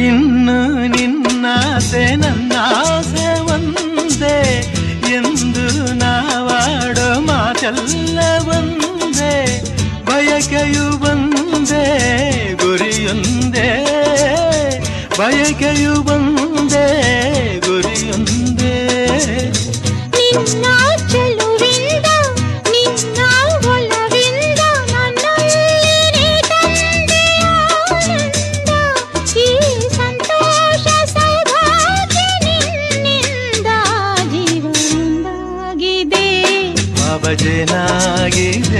ಇನ್ನು ನಿನ್ನಾಸೆ ನನ್ನಾಸೆ ಒಂದೇ ಎಂದು ನಾವಾಡೋ ಮಾತೆಲ್ಲ ಒಂದೇ, ಬಯಕೆಯು ಒಂದೇ ಗುರಿಯೊಂದೇ, ಬಯಕೆಯು ಒಂದೇ ಗುರಿಯೊಂದೇ. ನಿನ್ನ ಚೆಲುವಿಂದ ನಿನ್ನ ಒಲವಿಂದ ನನ್ನಲ್ಲಿ ತಂದೆ ಆನಂದ, ಈ ಸಂತೋಷ ಸೌಭಾಗ್ಯ ನಿನ್ನಿಂದ ಜೀವನೊಂದಾಗಿದೆ, ಭಾವಜನಾಗಿದೆ.